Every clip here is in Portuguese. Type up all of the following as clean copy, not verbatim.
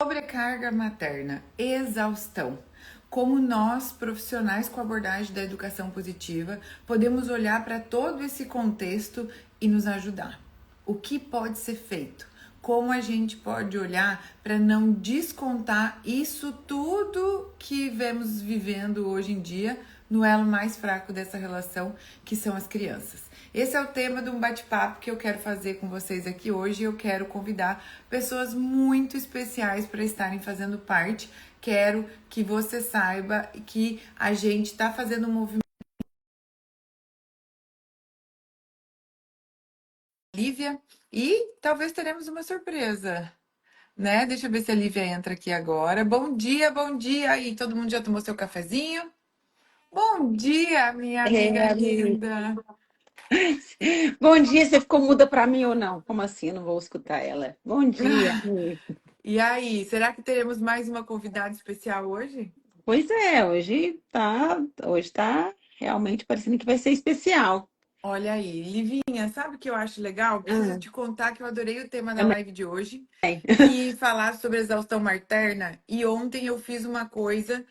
Sobrecarga materna, exaustão. Como nós, profissionais com abordagem da educação positiva, podemos olhar para todo esse contexto e nos ajudar. O que pode ser feito? Como a gente pode olhar para não descontar isso tudo que vemos vivendo hoje em dia no elo mais fraco dessa relação, que são as crianças. Esse é o tema de um bate-papo que eu quero fazer com vocês aqui hoje. Eu quero convidar pessoas muito especiais para estarem fazendo parte. Quero que você saiba que a gente está fazendo um movimento. Lívia, e talvez teremos uma surpresa, né? Deixa eu ver se a Lívia entra aqui agora. Bom dia, bom dia! E todo mundo já tomou seu cafezinho? Bom dia, minha amiga Amiga. linda! Bom dia, você ficou muda para mim ou não? Como assim? Eu não vou escutar ela. Bom dia, amiga. E aí, será que teremos mais uma convidada especial hoje? Pois é, hoje tá realmente parecendo que vai ser especial. Olha aí, Livinha, sabe o que eu acho legal? Preciso Ah, te contar que eu adorei o tema da também. live de hoje, que falar sobre exaustão materna. E ontem eu fiz uma coisa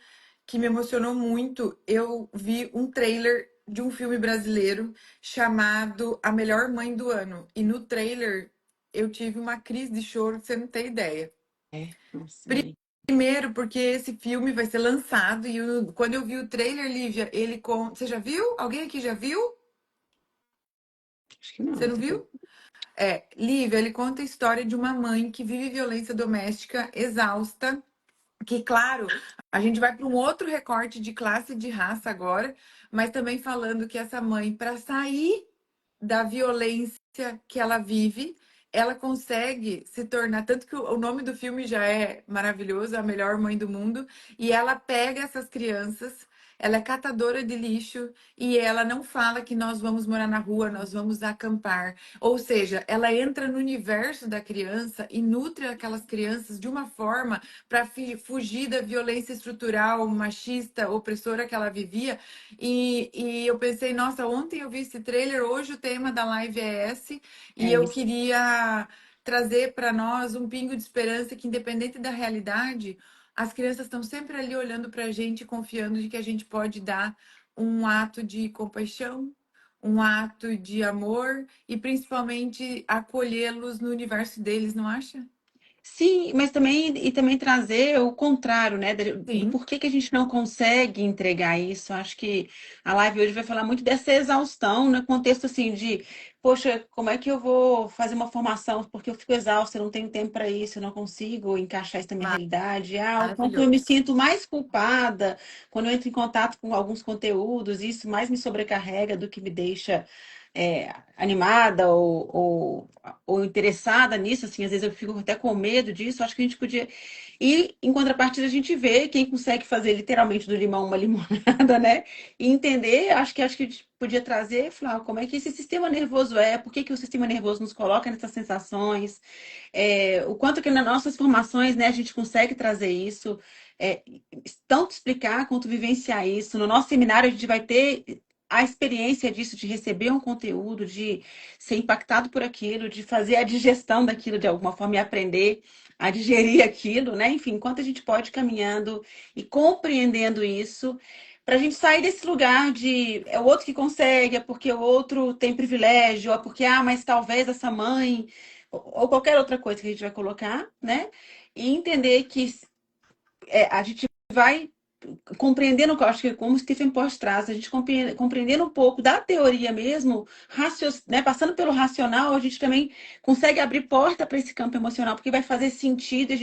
que me emocionou muito. Eu vi um trailer de um filme brasileiro chamado A Melhor Mãe do Ano. E no trailer eu tive uma crise de choro que você não tem ideia. Não sei. Primeiro, porque esse filme vai ser lançado e quando eu vi o trailer, Lívia, ele com. Você já viu? Alguém aqui já viu? Acho que não. Você não viu? Lívia, ele conta a história de uma mãe que vive violência doméstica, exausta, que, claro, a gente vai para um outro recorte de classe e de raça agora, mas também falando que essa mãe, para sair da violência que ela vive, ela consegue se tornar, tanto que o nome do filme já é maravilhoso, A Melhor Mãe do Mundo, e ela pega essas crianças, ela é catadora de lixo e ela não fala que nós vamos morar na rua, nós vamos acampar. Ou seja, ela entra no universo da criança e nutre aquelas crianças de uma forma para fugir da violência estrutural, machista, opressora que ela vivia. E eu pensei, nossa, ontem eu vi esse trailer, hoje o tema da live é esse, e É eu isso. queria trazer para nós um pingo de esperança que, independente da realidade, as crianças estão sempre ali olhando para a gente, confiando de que a gente pode dar um ato de compaixão, um ato de amor e principalmente acolhê-los no universo deles, não acha? Sim, mas também trazer o contrário, né? Do Sim. porquê que a gente não consegue entregar isso. Acho que a live hoje vai falar muito dessa exaustão, no contexto assim de, poxa, como é que eu vou fazer uma formação porque eu fico exausta, eu não tenho tempo para isso, eu não consigo encaixar isso na minha realidade. Ah, o quanto eu me Maravilhoso. sinto mais culpada quando eu entro em contato com alguns conteúdos, isso mais me sobrecarrega do que me deixa animada ou interessada nisso, assim, às vezes eu fico até com medo disso, acho que a gente podia. E em contrapartida, a gente vê quem consegue fazer literalmente do limão uma limonada, né? E entender, acho que a gente podia trazer, falar como é que esse sistema nervoso por que que o sistema nervoso nos coloca nessas sensações, o quanto que nas nossas formações, né, a gente consegue trazer isso. É, tanto explicar quanto vivenciar isso. No nosso seminário, a gente vai ter a experiência disso, de receber um conteúdo, de ser impactado por aquilo, de fazer a digestão daquilo de alguma forma e aprender a digerir aquilo, né? Enfim, enquanto a gente pode ir caminhando e compreendendo isso, para a gente sair desse lugar de é o outro que consegue, é porque o outro tem privilégio, é porque, mas talvez essa mãe, ou qualquer outra coisa que a gente vai colocar, né? E entender que a gente vai compreendendo, eu acho que como o Stephen Post traz, a gente compreendendo um pouco da teoria mesmo, né, passando pelo racional, a gente também consegue abrir porta para esse campo emocional, porque vai fazer sentido,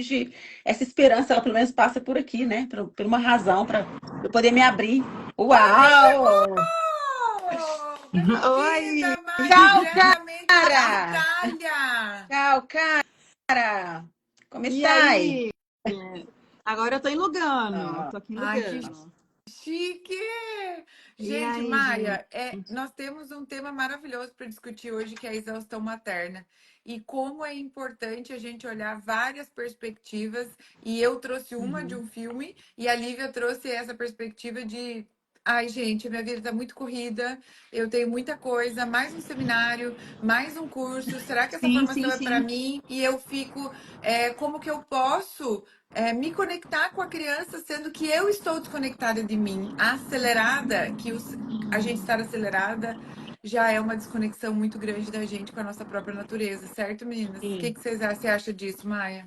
essa esperança, ela pelo menos passa por aqui, né, por uma razão, para eu poder me abrir. Uau! Oh, Oi! bem-vinda, Maia, Tchau, diretamente da cara! Itália. Tchau, cara! Como E estás? aí? Agora eu tô em Lugano. Ah, Tô aqui em Ai, que Lugano. chique! E Gente, aí, gente? Maia, nós temos um tema maravilhoso para discutir hoje, que é a exaustão materna. E como é importante a gente olhar várias perspectivas. E eu trouxe uma de Uhum. um filme, e a Lívia trouxe essa perspectiva Ai, gente, minha vida tá muito corrida. Eu tenho muita coisa, mais um seminário, mais um curso. Será que essa Sim, sim, formação é para sim. mim? E eu fico, como que eu posso me conectar com a criança, sendo que eu estou desconectada de mim, acelerada, a gente estar acelerada já é uma desconexão muito grande da gente com a nossa própria natureza, certo, meninas? O que Sim. que você acha disso, Maia?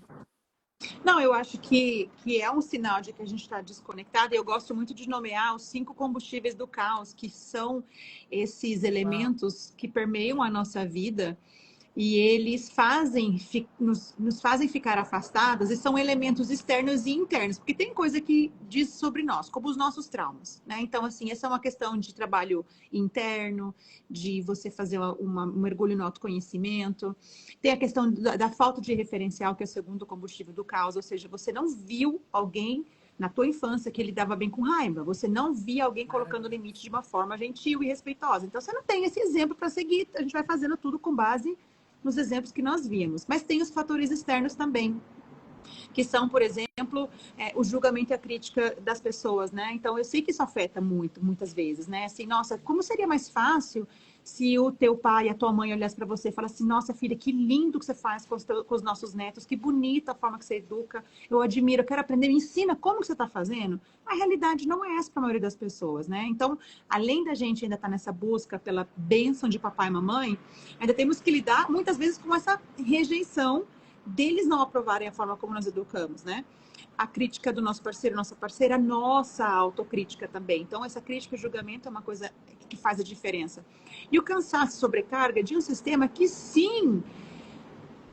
Não, eu acho que é um sinal de que a gente está desconectado. E eu gosto muito de nomear os 5 combustíveis do caos, que são esses Uau. elementos que permeiam a nossa vida e eles nos fazem ficar afastadas e são elementos externos e internos, porque tem coisa que diz sobre nós, como os nossos traumas, né? Então, assim, essa é uma questão de trabalho interno, de você fazer um mergulho no autoconhecimento. Tem a questão da falta de referencial, que é o segundo combustível do caos, ou seja, você não viu alguém na tua infância que lidava bem com raiva, você não via alguém colocando Maravilha. limite de uma forma gentil e respeitosa. Então, você não tem esse exemplo para seguir, a gente vai fazendo tudo com base nos exemplos que nós vimos. Mas tem os fatores externos também, que são, por exemplo, o julgamento e a crítica das pessoas, né? Então, eu sei que isso afeta muito, muitas vezes, né? Assim, nossa, como seria mais fácil se o teu pai e a tua mãe olhassem para você e falassem, nossa, filha, que lindo que você faz com os nossos netos, que bonita a forma que você educa, eu admiro, eu quero aprender, me ensina como que você está fazendo. A realidade não é essa para a maioria das pessoas, né? Então, além da gente ainda estar nessa busca pela bênção de papai e mamãe, ainda temos que lidar muitas vezes com essa rejeição deles não aprovarem a forma como nós educamos, né? A crítica do nosso parceiro, nossa parceira, a nossa autocrítica também. Então, essa crítica e julgamento é uma coisa que faz a diferença. E o cansaço e sobrecarga de um sistema que, sim,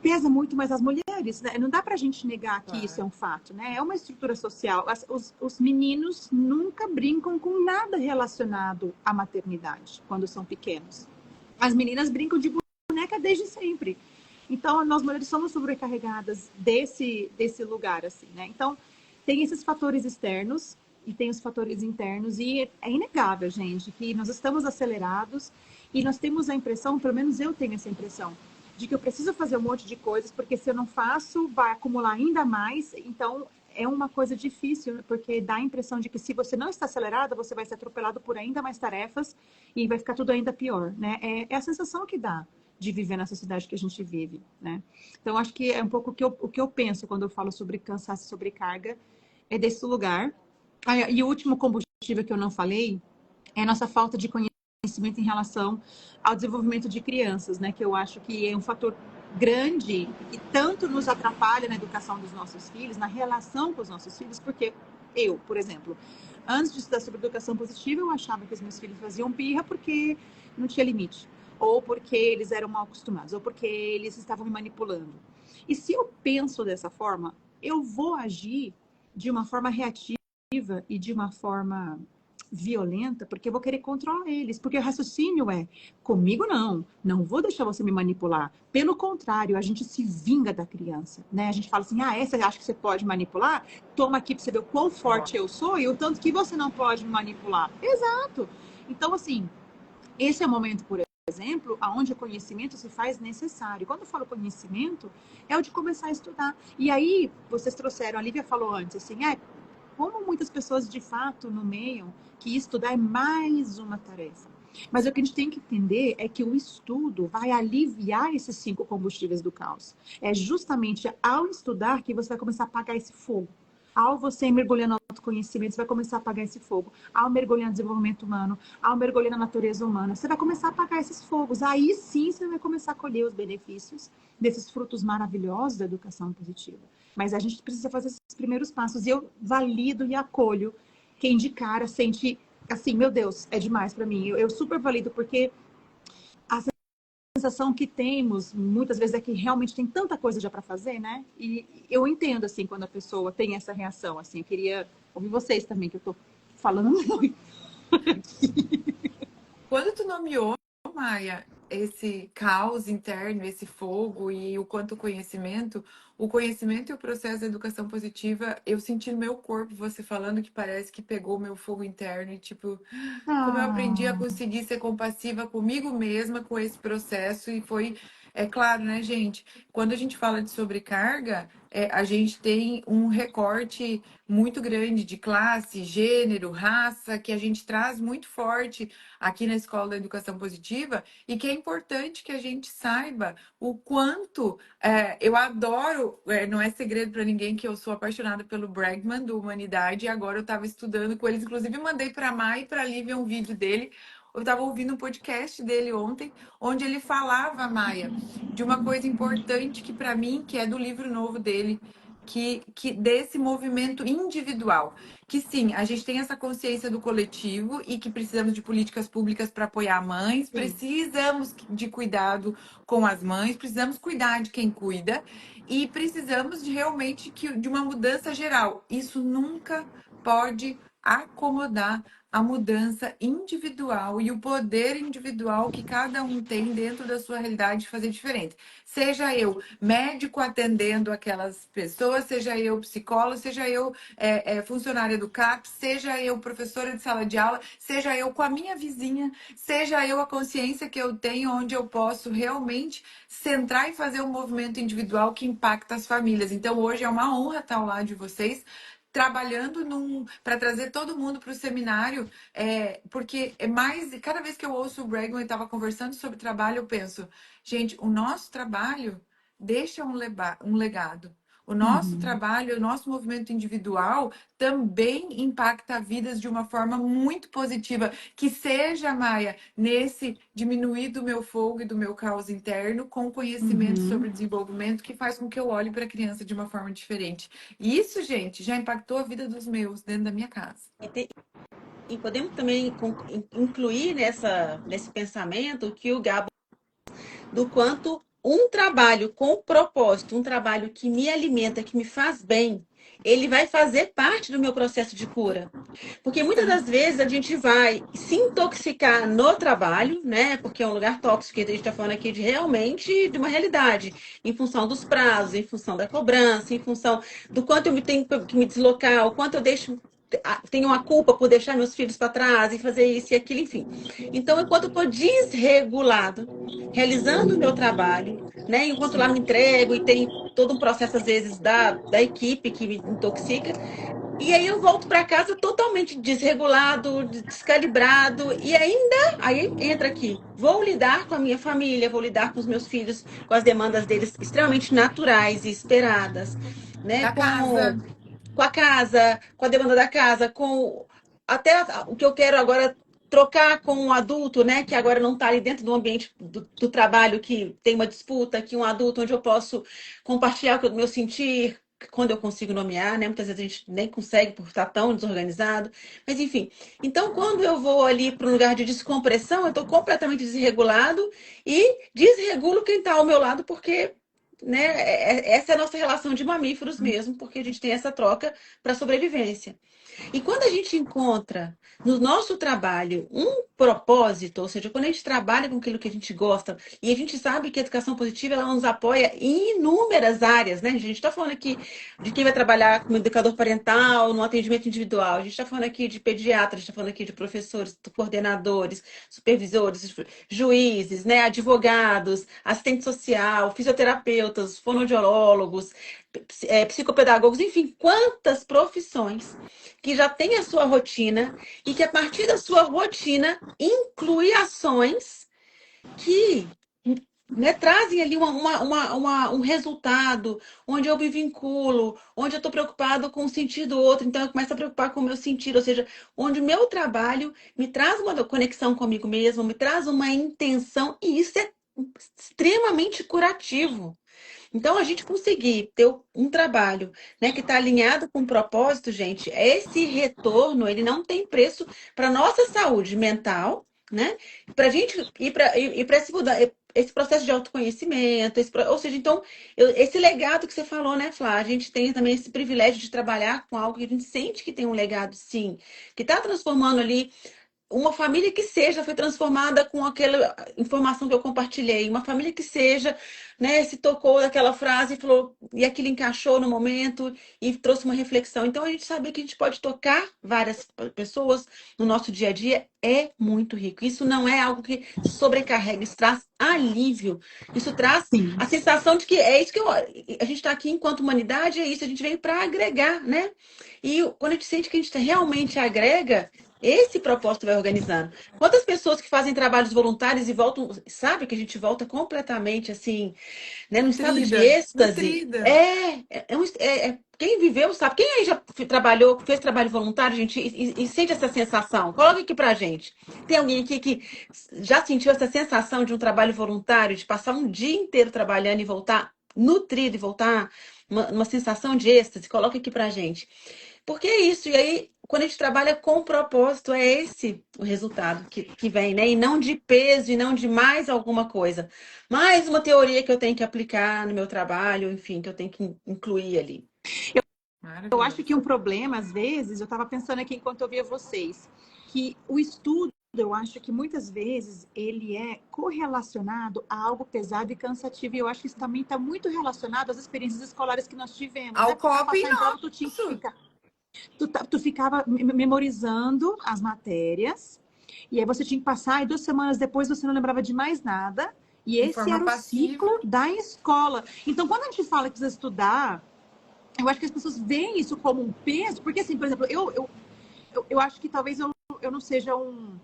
pesa muito mais as mulheres, né? Não dá pra gente negar que isso é Claro. um fato, né? É uma estrutura social. Os meninos nunca brincam com nada relacionado à maternidade, quando são pequenos. As meninas brincam de boneca desde sempre. Então, nós mulheres somos sobrecarregadas desse lugar, assim, né? Então, tem esses fatores externos e tem os fatores internos, e é inegável, gente, que nós estamos acelerados e nós temos a impressão, pelo menos eu tenho essa impressão, de que eu preciso fazer um monte de coisas, porque se eu não faço, vai acumular ainda mais. Então, é uma coisa difícil, porque dá a impressão de que se você não está acelerada, você vai ser atropelado por ainda mais tarefas e vai ficar tudo ainda pior, né? É a sensação que dá de viver na sociedade que a gente vive, né? Então, acho que é um pouco o que eu penso quando eu falo sobre cansaço e sobrecarga, é desse lugar. Ah, e o último combustível que eu não falei é a nossa falta de conhecimento em relação ao desenvolvimento de crianças, né? Que eu acho que é um fator grande e tanto nos atrapalha na educação dos nossos filhos, na relação com os nossos filhos, porque eu, por exemplo, antes de estudar sobre educação positiva, eu achava que os meus filhos faziam birra porque não tinha limite, ou porque eles eram mal acostumados, ou porque eles estavam me manipulando. E se eu penso dessa forma, eu vou agir de uma forma reativa e de uma forma violenta, porque eu vou querer controlar eles. Porque o raciocínio é, comigo não vou deixar você me manipular. Pelo contrário, a gente se vinga da criança, né? A gente fala assim, você acha que você pode manipular? Toma aqui para você ver o quão forte eu sou e o tanto que você não pode me manipular. Exato. Então, assim, esse é o momento, por exemplo, onde o conhecimento se faz necessário. Quando eu falo conhecimento, é o de começar a estudar. E aí, vocês trouxeram, a Lívia falou antes, assim, como muitas pessoas de fato nomeiam que estudar é mais uma tarefa. Mas o que a gente tem que entender é que o estudo vai aliviar esses 5 combustíveis do caos. É justamente ao estudar que você vai começar a apagar esse fogo. Ao você mergulhar no autoconhecimento, você vai começar a apagar esse fogo. Ao mergulhar no desenvolvimento humano, ao mergulhar na natureza humana, você vai começar a apagar esses fogos. Aí sim você vai começar a colher os benefícios desses frutos maravilhosos da educação positiva. Mas a gente precisa fazer esses primeiros passos. E eu valido e acolho quem de cara sente assim, meu Deus, é demais para mim. Eu super valido, porque a sensação que temos muitas vezes é que realmente tem tanta coisa já para fazer, né? E eu entendo assim quando a pessoa tem essa reação. Assim, eu queria ouvir vocês também, que eu tô falando muito. Quando tu nomeou, Maia, esse caos interno, esse fogo e o quanto o conhecimento e o processo da educação positiva, eu senti no meu corpo você falando que parece que pegou o meu fogo interno e tipo, como eu aprendi a Ah, conseguir ser compassiva comigo mesma com esse processo e foi É claro, né, gente? Quando a gente fala de sobrecarga, a gente tem um recorte muito grande de classe, gênero, raça, que a gente traz muito forte aqui na Escola da Educação Positiva e que é importante que a gente saiba o quanto. Eu adoro, não é segredo para ninguém que eu sou apaixonada pelo Bregman, do Humanidade, e agora eu estava estudando com eles, inclusive mandei para a Mai e para a Lívia um vídeo dele. Eu estava ouvindo um podcast dele ontem, onde ele falava, Maia, de uma coisa importante que para mim, que é do livro novo dele, que desse movimento individual. Que sim, a gente tem essa consciência do coletivo e que precisamos de políticas públicas para apoiar mães, Sim. precisamos de cuidado com as mães, precisamos cuidar de quem cuida e precisamos de realmente de uma mudança geral. Isso nunca pode acomodar a mudança individual e o poder individual que cada um tem dentro da sua realidade de fazer diferente. Seja eu médico atendendo aquelas pessoas, seja eu psicólogo, seja eu funcionária do CAPS, seja eu professora de sala de aula, seja eu com a minha vizinha, seja eu a consciência que eu tenho, onde eu posso realmente centrar e fazer um movimento individual que impacta as famílias. Então, hoje é uma honra estar ao lado de vocês trabalhando para trazer todo mundo para o seminário, porque é mais. Cada vez que eu ouço o Bregman e estava conversando sobre trabalho, eu penso, gente, o nosso trabalho deixa um legado. O nosso Uhum. trabalho, o nosso movimento individual também impacta vidas de uma forma muito positiva. Que seja, Maia, nesse diminuir do meu fogo e do meu caos interno, com conhecimento Uhum. sobre desenvolvimento, que faz com que eu olhe para a criança de uma forma diferente. E isso, gente, já impactou a vida dos meus dentro da minha casa. E podemos também incluir nesse pensamento que o Gabo, do quanto um trabalho com propósito, um trabalho que me alimenta, que me faz bem, ele vai fazer parte do meu processo de cura. Porque muitas das Exato. vezes a gente vai se intoxicar no trabalho, né? Porque é um lugar tóxico, que a gente está falando aqui de realmente de uma realidade, em função dos prazos, em função da cobrança, em função do quanto eu tenho que me deslocar, o quanto eu tenho uma culpa por deixar meus filhos para trás e fazer isso e aquilo, enfim. Então, enquanto eu estou desregulado, realizando o meu trabalho, né? Enquanto lá me entrego e tem todo um processo, às vezes, da equipe que me intoxica, e aí eu volto para casa totalmente desregulado, descalibrado, e ainda aí entra aqui. Vou lidar com a minha família, vou lidar com os meus filhos, com as demandas deles extremamente naturais e esperadas, né? Da casa. Com a casa, com a demanda da casa, com até o que eu quero agora trocar com um adulto, né, que agora não está ali dentro do ambiente do trabalho, que tem uma disputa, que um adulto onde eu posso compartilhar o meu sentir, quando eu consigo nomear, né? Muitas vezes a gente nem consegue por estar tão desorganizado. Mas enfim, então quando eu vou ali para um lugar de descompressão, eu estou completamente desregulado e desregulo quem está ao meu lado, porque né, essa é a nossa relação de mamíferos mesmo, porque a gente tem essa troca para sobrevivência. E quando a gente encontra no nosso trabalho um propósito, ou seja, quando a gente trabalha com aquilo que a gente gosta, e a gente sabe que a educação positiva ela nos apoia em inúmeras áreas, né? A gente está falando aqui de quem vai trabalhar como educador parental, no atendimento individual, a gente está falando aqui de pediatras, a gente está falando aqui de professores, coordenadores, supervisores, juízes, né? Advogados, assistente social, fisioterapeutas, fonoaudiólogos, psicopedagogos, enfim, quantas profissões que já tem a sua rotina e que a partir da sua rotina inclui ações que né, trazem ali um resultado, onde eu me vinculo, onde eu estou preocupado com o sentir do outro, então eu começo a preocupar com o meu sentir, ou seja, onde o meu trabalho me traz uma conexão comigo mesmo, me traz uma intenção, e isso é extremamente curativo. Então, a gente conseguir ter um trabalho, né, que está alinhado com o propósito, gente, esse retorno, ele não tem preço para nossa saúde mental, né? Para a gente ir para esse processo de autoconhecimento, ou seja, então, esse legado que você falou, né, Flá? A gente tem também esse privilégio de trabalhar com algo que a gente sente que tem um legado, sim, que está transformando ali uma família que seja foi transformada com aquela informação que eu compartilhei, uma família que seja, né, se tocou daquela frase e falou, e aquilo encaixou no momento e trouxe uma reflexão. Então a gente saber que a gente pode tocar várias pessoas no nosso dia a dia é muito rico. Isso não é algo que sobrecarrega, isso traz alívio. Isso traz Sim. a sensação de que é isso que a gente está aqui enquanto humanidade, é isso, a gente veio para agregar, né? E quando a gente sente que a gente realmente agrega, esse propósito vai organizando. Quantas pessoas que fazem trabalhos voluntários e voltam, sabe que a gente volta completamente assim, né, num estado de Nutrida, êxtase. nutrida. Quem viveu sabe. Quem aí já trabalhou, fez trabalho voluntário, gente, e sente essa sensação? Coloca aqui pra gente. Tem alguém aqui que já sentiu essa sensação de um trabalho voluntário, de passar um dia inteiro trabalhando e voltar nutrido e voltar uma sensação de êxtase? Coloca aqui pra gente. Porque é isso, e aí, quando a gente trabalha com propósito, é esse o resultado que vem, né? E não de peso, e não de mais alguma coisa. Mais uma teoria que eu tenho que aplicar no meu trabalho, enfim, que eu tenho que incluir ali. Eu acho que Maravilhoso. um problema, às vezes, eu estava pensando aqui enquanto eu via vocês, que o estudo, eu acho que muitas vezes ele é correlacionado a algo pesado e cansativo. E eu acho que isso também está muito relacionado às experiências escolares que nós tivemos, né? Ao Porque para copy passar em prova, tu tinha que nosso. ficar. Tu ficava memorizando as matérias, e aí você tinha que passar, e 2 semanas depois você não lembrava de mais nada. E De esse forma era o passiva. ciclo da escola. Então, quando a gente fala que precisa estudar, eu acho que as pessoas veem isso como um peso, porque, assim, por exemplo, eu acho que talvez eu não seja um.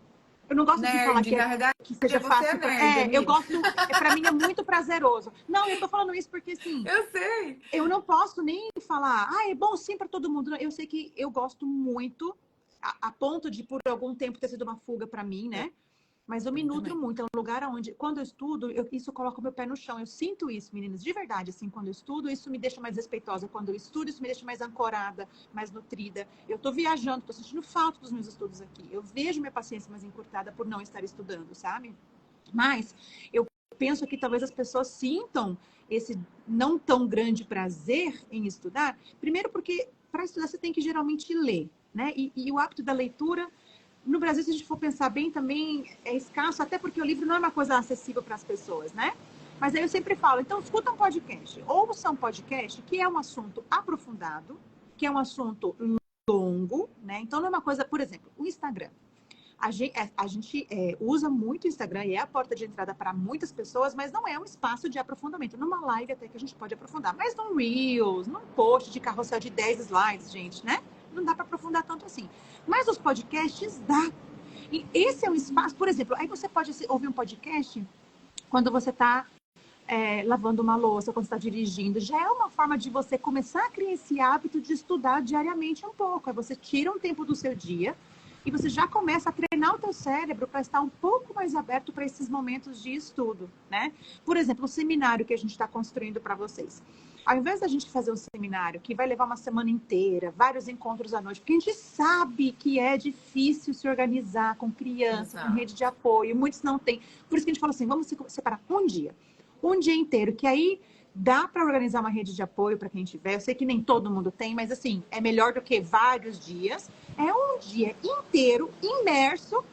Eu não gosto de falar Nerd. Na verdade, que seja você é fácil. nerd, Eu amiga. gosto. Para mim é muito prazeroso. Não, eu tô falando isso porque, assim, Eu sei. eu não posso nem falar, é bom sim para todo mundo. Eu sei que eu gosto muito, a ponto de, por algum tempo, ter sido uma fuga para mim, né? Mas eu me Eu nutro também. muito. É um lugar onde, quando eu estudo, isso coloca o meu pé no chão. Eu sinto isso, meninas, de verdade. Assim, quando eu estudo, isso me deixa mais respeitosa. Quando eu estudo, isso me deixa mais ancorada, mais nutrida. Eu tô viajando, tô sentindo falta dos meus estudos aqui. Eu vejo minha paciência mais encurtada por não estar estudando, sabe? Mas eu penso que talvez as pessoas sintam esse não tão grande prazer em estudar. Primeiro porque para estudar você tem que geralmente ler, né? E o hábito da leitura no Brasil, se a gente for pensar bem, também é escasso, até porque o livro não é uma coisa acessível para as pessoas, né? Mas aí eu sempre falo, então escuta um podcast, ouça um podcast que é um assunto aprofundado, que é um assunto longo, né? Então não é uma coisa, por exemplo, o Instagram. A gente usa muito o Instagram e é a porta de entrada para muitas pessoas, mas não é um espaço de aprofundamento. Numa live até que a gente pode aprofundar, mas num Reels, num post de carrossel de 10 slides, gente, né? Não dá para aprofundar tanto assim. Mas os podcasts dá. E esse é um espaço, por exemplo, aí você pode ouvir um podcast quando você está lavando uma louça, quando está dirigindo. Já é uma forma de você começar a criar esse hábito de estudar diariamente um pouco. Aí você tira um tempo do seu dia e você já começa a treinar o teu cérebro para estar um pouco mais aberto para esses momentos de estudo, né? Por exemplo, o seminário que a gente está construindo para vocês. Ao invés da gente fazer um seminário que vai levar uma semana inteira, vários encontros à noite, porque a gente sabe que é difícil se organizar com criança, com rede Exato. de apoio, muitos não têm. Por isso que a gente fala assim, vamos separar um dia inteiro, que aí dá para organizar uma rede de apoio para quem tiver. Eu sei que nem todo mundo tem, mas assim, é melhor do que vários dias. É um dia inteiro, imerso,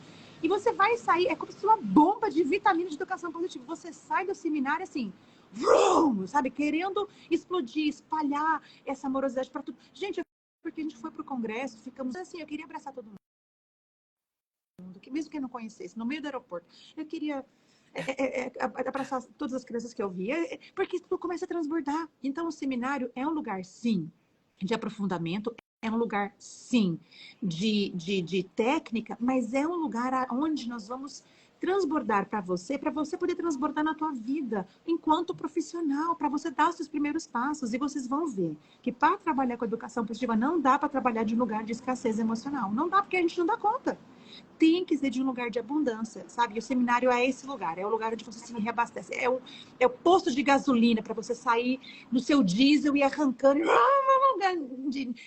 e você vai sair, é como se fosse uma bomba de vitamina de educação positiva. Você sai do seminário assim, vrum, sabe, querendo explodir, espalhar essa amorosidade para tudo. Gente, porque a gente foi para o congresso, ficamos assim, eu queria abraçar todo mundo, mesmo que eu não conhecesse, no meio do aeroporto. Eu queria abraçar todas as crianças que eu via, porque tudo começa a transbordar. Então, o seminário é um lugar, sim, de aprofundamento, é um lugar, sim, de técnica, mas é um lugar onde nós vamos transbordar para você poder transbordar na tua vida enquanto profissional, para você dar os seus primeiros passos. E vocês vão ver que para trabalhar com educação positiva não dá para trabalhar de um lugar de escassez emocional. Não dá, porque a gente não dá conta. Tem que ser de um lugar de abundância, sabe? E o seminário é esse lugar, é o lugar onde você se reabastece, é o posto de gasolina para você sair no seu diesel e arrancando,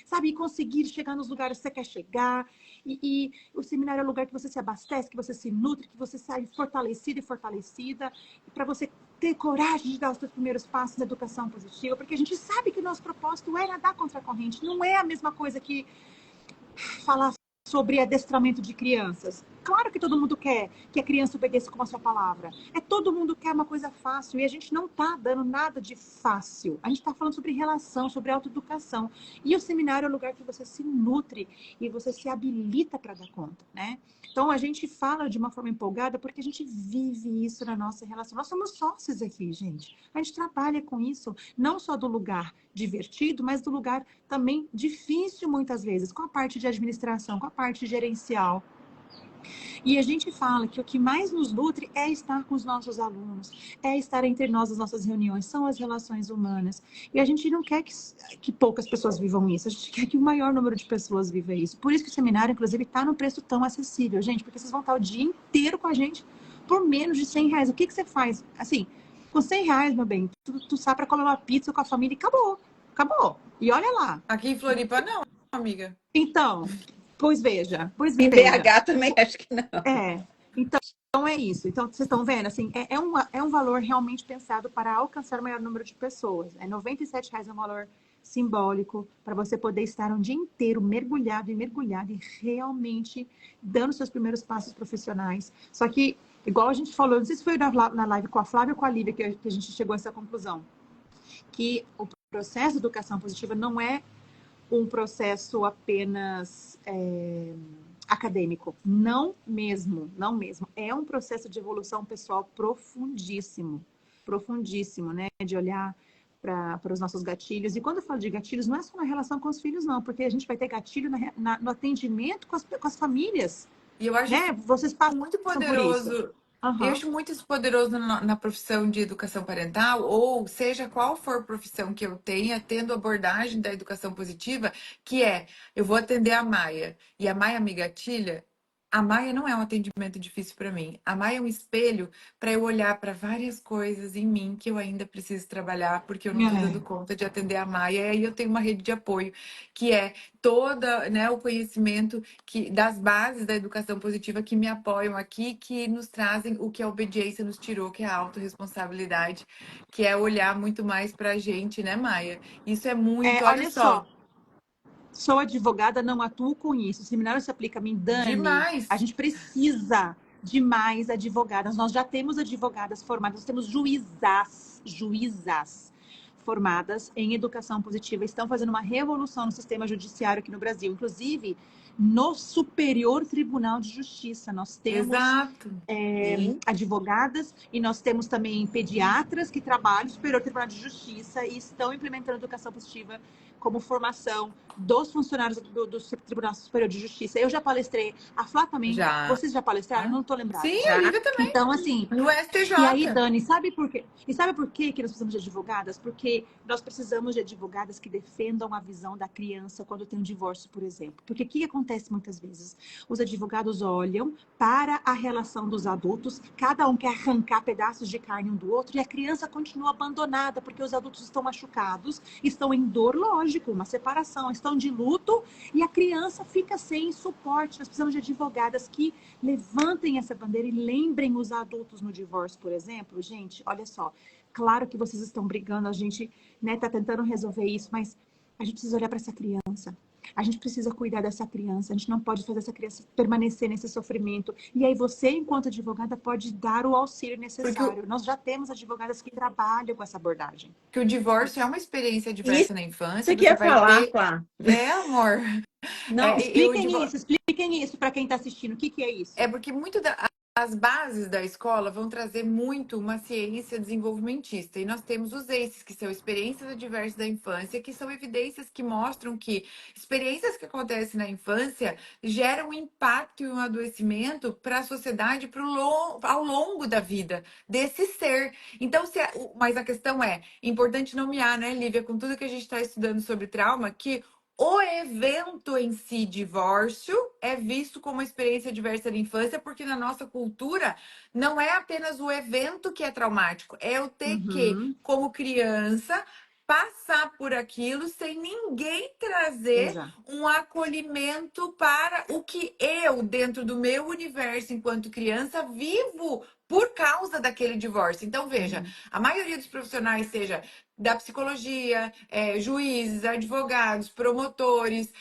sabe? E conseguir chegar nos lugares que você quer chegar. E o seminário é o lugar que você se abastece, que você se nutre, que você sai fortalecido e fortalecida, para você ter coragem de dar os seus primeiros passos na educação positiva, porque a gente sabe que o nosso propósito é nadar contra a corrente, não é a mesma coisa que falar sobre adestramento de crianças. Claro que todo mundo quer que a criança obedeça como a sua palavra. Todo mundo quer uma coisa fácil e a gente não está dando nada de fácil. A gente está falando sobre relação, sobre autoeducação. E o seminário é o lugar que você se nutre e você se habilita para dar conta, né? Então a gente fala de uma forma empolgada porque a gente vive isso na nossa relação. Nós somos sócios aqui, gente. A gente trabalha com isso, não só do lugar divertido, mas do lugar também difícil muitas vezes, com a parte de administração, com a parte gerencial. E a gente fala que o que mais nos nutre é estar com os nossos alunos, é estar entre nós as nossas reuniões, são as relações humanas. E a gente não quer que poucas pessoas vivam isso, a gente quer que o maior número de pessoas viva isso. Por isso que o seminário, inclusive, está num preço tão acessível, gente, porque vocês vão estar o dia inteiro com a gente por menos de R$ 100. O que você faz? Assim, com R$ 100, meu bem, tu sai para comer uma pizza com a família e acabou. Acabou. E olha lá. Aqui em Floripa, não, amiga. Então, pois veja. Em BH também acho que não. Então é isso. Então, vocês estão vendo, assim, é um valor realmente pensado para alcançar o maior número de pessoas. R$ 97 é um valor simbólico para você poder estar um dia inteiro mergulhado e realmente dando seus primeiros passos profissionais. Só que, igual a gente falou, não sei se foi na live com a Flávia ou com a Lívia que a gente chegou a essa conclusão, que o processo de educação positiva não é um processo apenas acadêmico. Não mesmo, não mesmo. É um processo de evolução pessoal profundíssimo, né? De olhar para os nossos gatilhos. E quando eu falo de gatilhos, não é só na relação com os filhos, não, porque a gente vai ter gatilho no atendimento com as famílias. E eu acho Né? Vocês passam muito por isso. poderoso. Eu Uhum. acho muito isso poderoso na profissão de educação parental, ou seja, qual for a profissão que eu tenha, tendo abordagem da educação positiva, que é, eu vou atender a Maia, e a Maia me gatilha. A Maia não é um atendimento difícil para mim. A Maia é um espelho para eu olhar para várias coisas em mim que eu ainda preciso trabalhar, porque eu não estou dando conta de atender a Maia. E aí eu tenho uma rede de apoio, que é toda, né, o conhecimento das bases da educação positiva que me apoiam aqui, que nos trazem o que a obediência nos tirou, que é a autorresponsabilidade, que é olhar muito mais para a gente, né, Maia? Isso é muito, olha Olha só, sou advogada, não atuo com isso. O seminário se aplica a mim, Dani. A demais. gente precisa de mais advogadas. Nós já temos advogadas formadas, nós temos juízas formadas em educação positiva. Estão fazendo uma revolução no sistema judiciário aqui no Brasil. Inclusive, no Superior Tribunal de Justiça, nós temos Exato. advogadas e nós temos também pediatras que trabalham no Superior Tribunal de Justiça e estão implementando educação positiva como formação dos funcionários do Tribunal Superior de Justiça. Eu já palestrei, a Flá também. Já. Vocês já palestraram? Eu não estou lembrada. Sim, Já. a Lívia também. Então, assim, No STJ. e aí, Dani, sabe por quê? E sabe por quê que nós precisamos de advogadas? Porque nós precisamos de advogadas que defendam a visão da criança quando tem um divórcio, por exemplo. Porque o que acontece muitas vezes? Os advogados olham para a relação dos adultos, cada um quer arrancar pedaços de carne um do outro, e a criança continua abandonada, porque os adultos estão machucados, estão em dor, lógico, uma separação, estão de luto, e a criança fica sem suporte. Nós precisamos de advogadas que levantem essa bandeira e lembrem os adultos no divórcio, por exemplo. Gente, olha só, claro que vocês estão brigando, a gente, né, tá tentando resolver isso, mas a gente precisa olhar para essa criança. A gente precisa cuidar dessa criança. A gente não pode fazer essa criança permanecer nesse sofrimento. E aí você, enquanto advogada, pode dar o auxílio necessário. Nós já temos advogadas que trabalham com essa abordagem. Que o divórcio é uma experiência adversa Isso na infância. você quer vai falar, ter... Flá? Amor. Não, eu expliquem isso para quem está assistindo. O que é isso? É porque as bases da escola vão trazer muito uma ciência desenvolvimentista. E nós temos os ACEs, que são experiências adversas da infância, que são evidências que mostram que experiências que acontecem na infância geram um impacto e um adoecimento para a sociedade ao longo da vida desse ser. Então, mas a questão é, importante nomear, né, Lívia, com tudo que a gente está estudando sobre trauma, que o evento em si, divórcio, é visto como uma experiência adversa da infância, porque na nossa cultura não é apenas o evento que é traumático, é o ter que, como criança, passar por aquilo sem ninguém trazer um acolhimento para o que eu, dentro do meu universo enquanto criança, vivo por causa daquele divórcio. Então, veja, a maioria dos profissionais, seja da psicologia, juízes, advogados, promotores,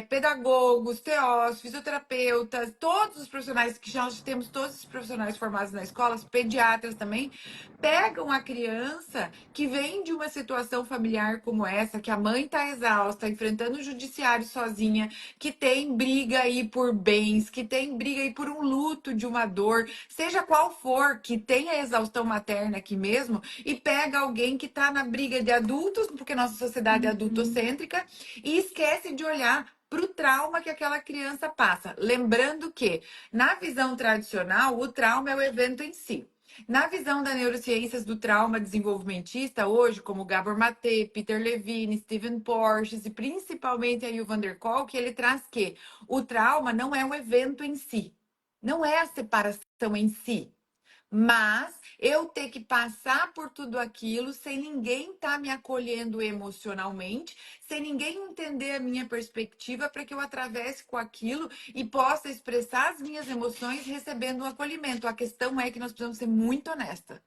pedagogos, TOs, fisioterapeutas, todos os profissionais que nós temos, todos os profissionais formados na escola, os pediatras também, pegam a criança que vem de uma situação familiar como essa, que a mãe está exausta, enfrentando o judiciário sozinha, que tem briga aí por bens, que tem briga aí por um luto de uma dor, seja qual for, que tem a exaustão materna aqui mesmo, e pega alguém que está na briga de adultos, porque nossa sociedade é adultocêntrica, e esquece de olhar para o trauma que aquela criança passa. Lembrando que, na visão tradicional, o trauma é o evento em si. Na visão da neurociências do trauma desenvolvimentista, hoje, como Gabor Maté, Peter Levine, Steven Porges e principalmente aí o Van der Kolk, ele traz que o trauma não é um evento em si, não é a separação em si, mas eu ter que passar por tudo aquilo sem ninguém estar me acolhendo emocionalmente, sem ninguém entender a minha perspectiva para que eu atravesse com aquilo e possa expressar as minhas emoções recebendo um acolhimento. A questão é que nós precisamos ser muito honestas.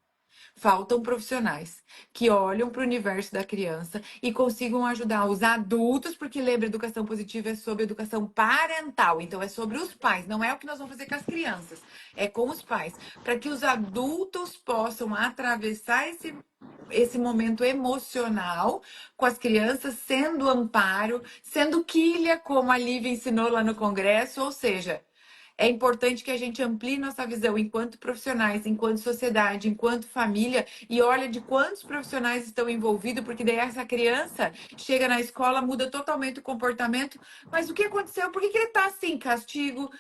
Faltam profissionais que olham para o universo da criança e consigam ajudar os adultos, porque lembra, educação positiva é sobre educação parental, então é sobre os pais, não é o que nós vamos fazer com as crianças, é com os pais, para que os adultos possam atravessar esse momento emocional com as crianças, sendo amparo, sendo quilha, como a Lívia ensinou lá no congresso, ou seja, é importante que a gente amplie nossa visão enquanto profissionais, enquanto sociedade, enquanto família e olha de quantos profissionais estão envolvidos, porque daí essa criança chega na escola, muda totalmente o comportamento. Mas o que aconteceu? Por que ele está assim? Castigo,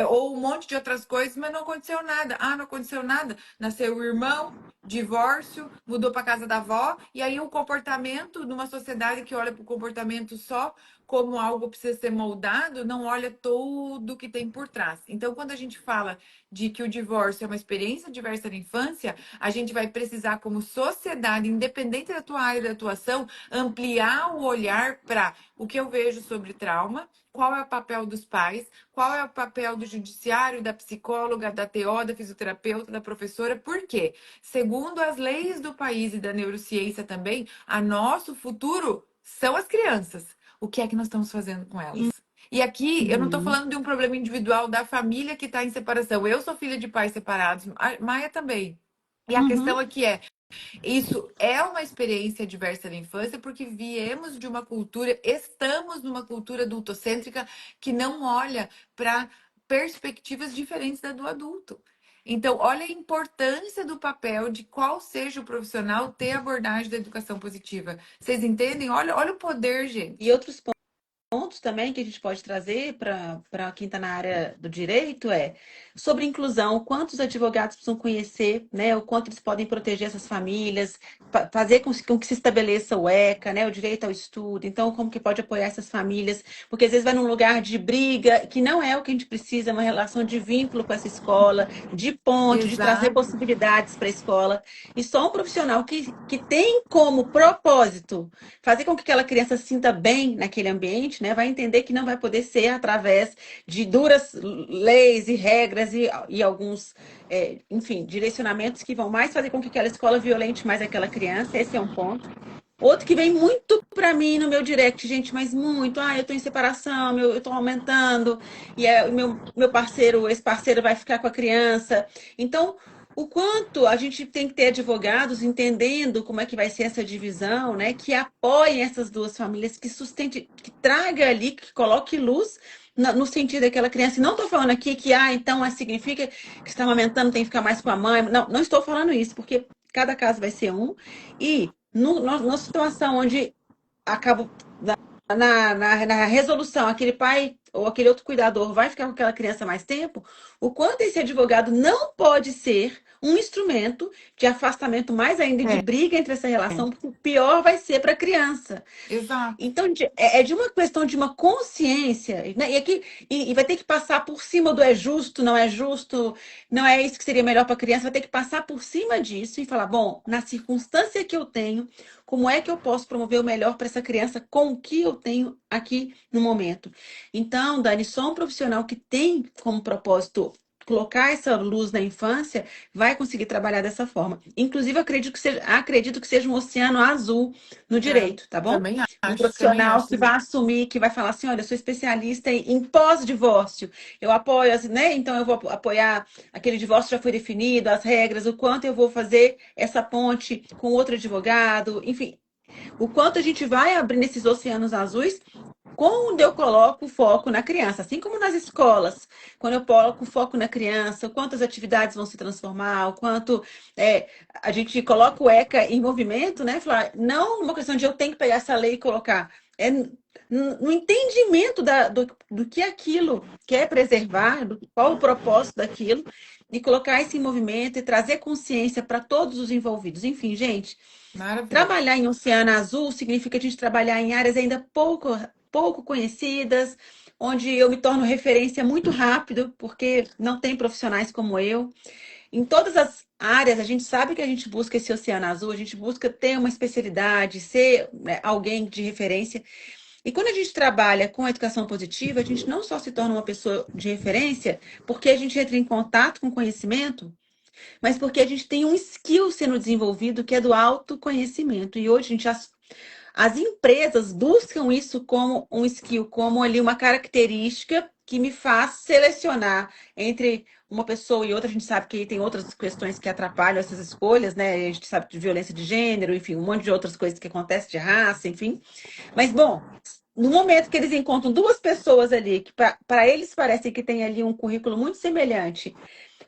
ou um monte de outras coisas, mas não aconteceu nada. Ah, não aconteceu nada. Nasceu o irmão, divórcio, mudou para casa da avó, e aí o comportamento numa sociedade que olha para o comportamento só como algo precisa ser moldado, não olha tudo que tem por trás. Então, quando a gente fala de que o divórcio é uma experiência diversa na infância, a gente vai precisar, como sociedade, independente da tua área de atuação, ampliar o olhar para o que eu vejo sobre trauma, qual é o papel dos pais, qual é o papel do judiciário, da psicóloga, da TO, da fisioterapeuta, da professora, por quê? Segundo as leis do país e da neurociência também, a nosso futuro são as crianças. O que é que nós estamos fazendo com elas? E aqui eu não estou falando de um problema individual da família que está em separação. Eu sou filha de pais separados, a Maia também. E a questão aqui é, isso é uma experiência diversa da infância porque viemos de uma cultura, estamos numa cultura adultocêntrica que não olha para perspectivas diferentes da do adulto. Então, olha a importância do papel de qual seja o profissional ter abordagem da educação positiva. Vocês entendem? Olha o poder, E gente. outros pontos também que a gente pode trazer para quem está na área do direito é sobre inclusão, quantos advogados precisam conhecer, né, o quanto eles podem proteger essas famílias, fazer com que se estabeleça o ECA, né, o direito ao estudo, então como que pode apoiar essas famílias, porque às vezes vai num lugar de briga, que não é o que a gente precisa, é uma relação de vínculo com essa escola, de ponte, de trazer Exato. possibilidades para a escola, e só um profissional que tem como propósito fazer com que aquela criança se sinta bem naquele ambiente, né, vai entender que não vai poder ser através de duras leis e regras e alguns, enfim, direcionamentos que vão mais fazer com que aquela escola violente mais aquela criança. Esse é um ponto. Outro que vem muito para mim no meu direct, gente, mas muito. Ah, eu tô em separação, eu tô aumentando, e meu parceiro, esse parceiro vai ficar com a criança. Então, o quanto a gente tem que ter advogados entendendo como é que vai ser essa divisão, né? Que apoiem essas duas famílias, que sustente, que traga ali, que coloque luz no sentido daquela criança. E não estou falando aqui que, então, significa que está amamentando, tem que ficar mais com a mãe. Não, não estou falando isso, porque cada caso vai ser um. E numa situação onde acaba na resolução, aquele pai ou aquele outro cuidador vai ficar com aquela criança mais tempo, o quanto esse advogado não pode ser um instrumento de afastamento mais ainda de briga entre essa relação, porque o pior vai ser para a criança. Exato. Então, é de uma questão de uma consciência, né? E vai ter que passar por cima do é justo, não é isso que seria melhor para a criança, vai ter que passar por cima disso e falar, bom, na circunstância que eu tenho, como é que eu posso promover o melhor para essa criança com o que eu tenho aqui no momento? Então, Dani, só um profissional que tem como propósito colocar essa luz na infância, vai conseguir trabalhar dessa forma. Inclusive, eu acredito que seja um oceano azul no É, direito, tá bom? também Um também profissional acho. que vai assumir, que vai falar assim, olha, eu sou especialista em pós-divórcio, eu apoio, né? Então eu vou apoiar aquele divórcio já foi definido, as regras, o quanto eu vou fazer essa ponte com outro advogado, enfim, o quanto a gente vai abrir nesses oceanos azuis quando eu coloco o foco na criança, assim como nas escolas, quando eu coloco o foco na criança, o quanto as atividades vão se transformar, o quanto a gente coloca o ECA em movimento, né? Falar, não uma questão de eu tenho que pegar essa lei e colocar, é no entendimento do que aquilo quer preservar, qual o propósito daquilo, e colocar isso em movimento e trazer consciência para todos os envolvidos. Enfim, gente. Maravilhoso. Trabalhar em Oceano Azul significa a gente trabalhar em áreas ainda pouco conhecidas, onde eu me torno referência muito rápido, porque não tem profissionais como eu. Em todas as áreas, a gente sabe que a gente busca esse Oceano Azul, a gente busca ter uma especialidade, ser, né, alguém de referência. E quando a gente trabalha com a educação positiva, a gente não só se torna uma pessoa de referência, porque a gente entra em contato com conhecimento, mas porque a gente tem um skill sendo desenvolvido que é do autoconhecimento. E hoje as empresas buscam isso como um skill, como ali uma característica que me faz selecionar entre uma pessoa e outra. A gente sabe que tem outras questões que atrapalham essas escolhas, né? A gente sabe de violência de gênero, enfim, um monte de outras coisas que acontecem de raça, enfim. Mas, bom, no momento que eles encontram duas pessoas ali, que para eles parecem que tem ali um currículo muito semelhante,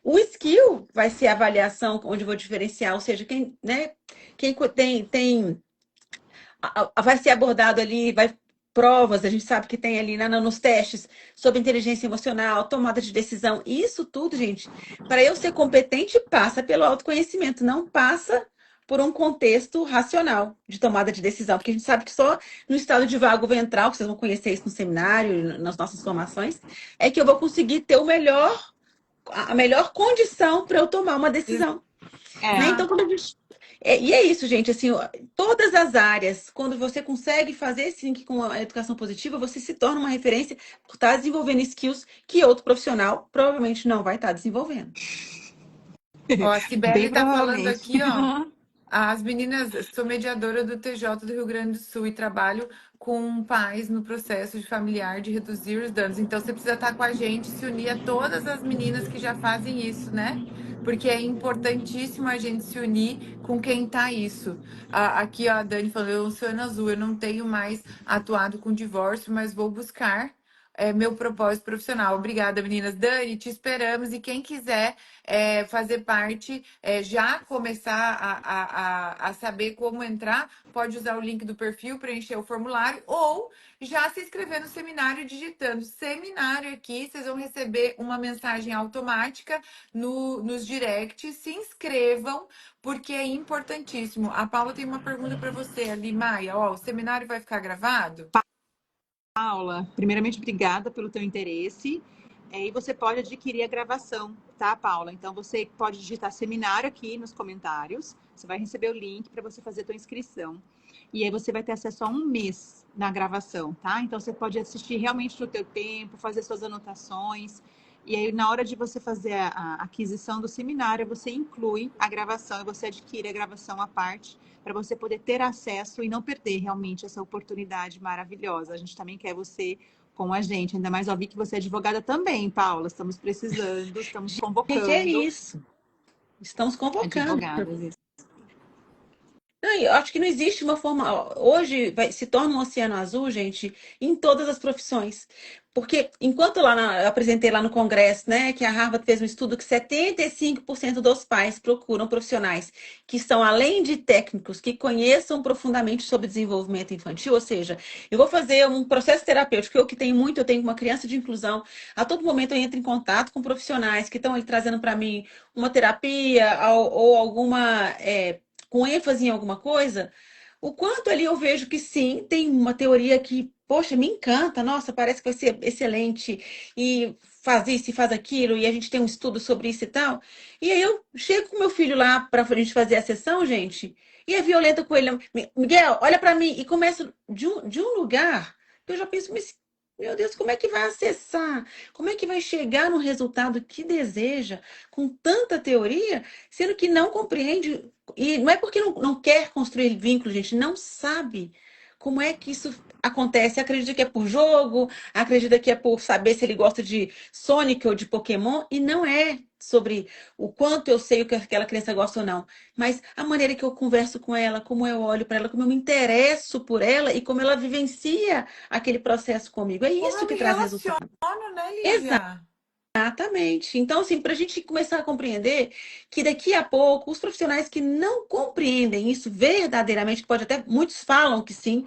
o skill vai ser a avaliação onde eu vou diferenciar, ou seja, quem, né, quem tem vai ser abordado ali, vai provas, a gente sabe que tem ali nos testes sobre inteligência emocional, tomada de decisão, isso tudo, gente, para eu ser competente passa pelo autoconhecimento, não passa por um contexto racional de tomada de decisão, porque a gente sabe que só no estado de vago ventral, que vocês vão conhecer isso no seminário, nas nossas formações, é que eu vou conseguir ter a melhor condição para eu tomar uma decisão. Né? Então, É, quando a gente. E é isso, gente. Assim, todas as áreas, quando você consegue fazer esse link com a educação positiva, você se torna uma referência por estar desenvolvendo skills que outro profissional provavelmente não vai estar desenvolvendo. Ó, a bem Cibele tá falando provavelmente. aqui, ó. As meninas, sou mediadora do TJ do Rio Grande do Sul e trabalho com pais no processo de familiar de reduzir os danos. Então você precisa estar com a gente, se unir a todas as meninas que já fazem isso, né? Porque é importantíssimo a gente se unir com quem tá isso. Aqui, ó, a Dani falou, eu sou Ana Azul, eu não tenho mais atuado com divórcio, mas vou buscar meu propósito profissional. Obrigada, meninas. Dani, te esperamos. E quem quiser fazer parte, já começar a saber como entrar, pode usar o link do perfil, preencher o formulário ou já se inscrever no seminário digitando seminário aqui. Vocês vão receber uma mensagem automática nos directs. Se inscrevam, porque é importantíssimo. A Paula tem uma pergunta para você ali, Maia. Ó, o seminário vai ficar gravado? Paula, primeiramente, obrigada pelo teu interesse. E você pode adquirir a gravação, tá, Paula? Então, você pode digitar seminário aqui nos comentários. Você vai receber o link para você fazer a tua inscrição. E aí você vai ter acesso a um mês na gravação, tá? Então, você pode assistir realmente no teu tempo, fazer suas anotações. E aí, na hora de você fazer a aquisição do seminário, você inclui a gravação e você adquire a gravação à parte para você poder ter acesso e não perder realmente essa oportunidade maravilhosa. A gente também quer você com a gente, ainda mais ouvir que você é advogada também, Paula. Estamos precisando, estamos Gente, é convocando isso. Estamos convocando. advogadas. Isso. Não, eu acho que não existe uma forma. Hoje se torna um oceano azul, gente, em todas as profissões. Porque enquanto eu apresentei lá no Congresso, né, que a Harvard fez um estudo que 75% dos pais procuram profissionais que são, além de técnicos, que conheçam profundamente sobre desenvolvimento infantil, ou seja, eu vou fazer um processo terapêutico, eu tenho uma criança de inclusão, a todo momento eu entro em contato com profissionais que estão ali trazendo para mim uma terapia ou alguma com ênfase em alguma coisa, o quanto ali eu vejo que sim, tem uma teoria que, poxa, me encanta, nossa, parece que vai ser excelente, e faz isso e faz aquilo, e a gente tem um estudo sobre isso e tal. E aí eu chego com meu filho lá para a gente fazer a sessão, gente, e é violenta com ele. Miguel, olha para mim, e começa de um lugar que eu já penso, mas Meu Deus, como é que vai acessar? Como é que vai chegar no resultado que deseja com tanta teoria, sendo que não compreende? E não é porque não quer construir vínculo, gente, não sabe como é que isso acontece. Acredita que é por jogo, acredita que é por saber se ele gosta de Sonic ou de Pokémon, e não é sobre o quanto eu sei o que aquela criança gosta ou não, mas a maneira que eu converso com ela, como eu olho para ela, como eu me interesso por ela e como ela vivencia aquele processo comigo. É Como isso eu que me traz resultado. relaciono, né, Lívia? Exatamente. Então, assim, para a gente começar a compreender que daqui a pouco os profissionais que não compreendem isso verdadeiramente, que pode até, muitos falam que sim.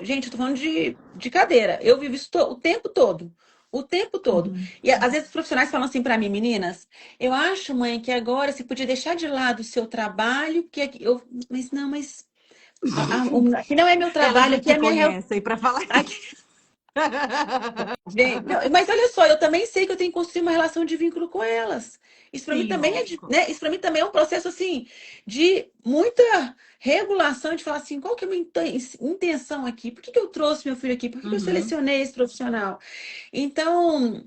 Gente, eu tô falando de cadeira. Eu vivo isso o tempo todo. O tempo todo. Uhum. E às vezes os profissionais falam assim para mim, meninas, eu acho, mãe, que agora você podia deixar de lado o seu trabalho, que eu, mas não, mas que não é meu Elas trabalho, não aqui é te a minha. conhecem para falar isso. Gente, não, mas olha só, eu também sei que eu tenho que construir uma relação de vínculo com elas. Isso para mim Sim, também lógico. né? Isso para mim também é um processo assim de muita regulação de falar assim, qual que é a minha intenção aqui? Por que que eu trouxe meu filho aqui? Por que que eu Uhum. selecionei esse profissional? Então,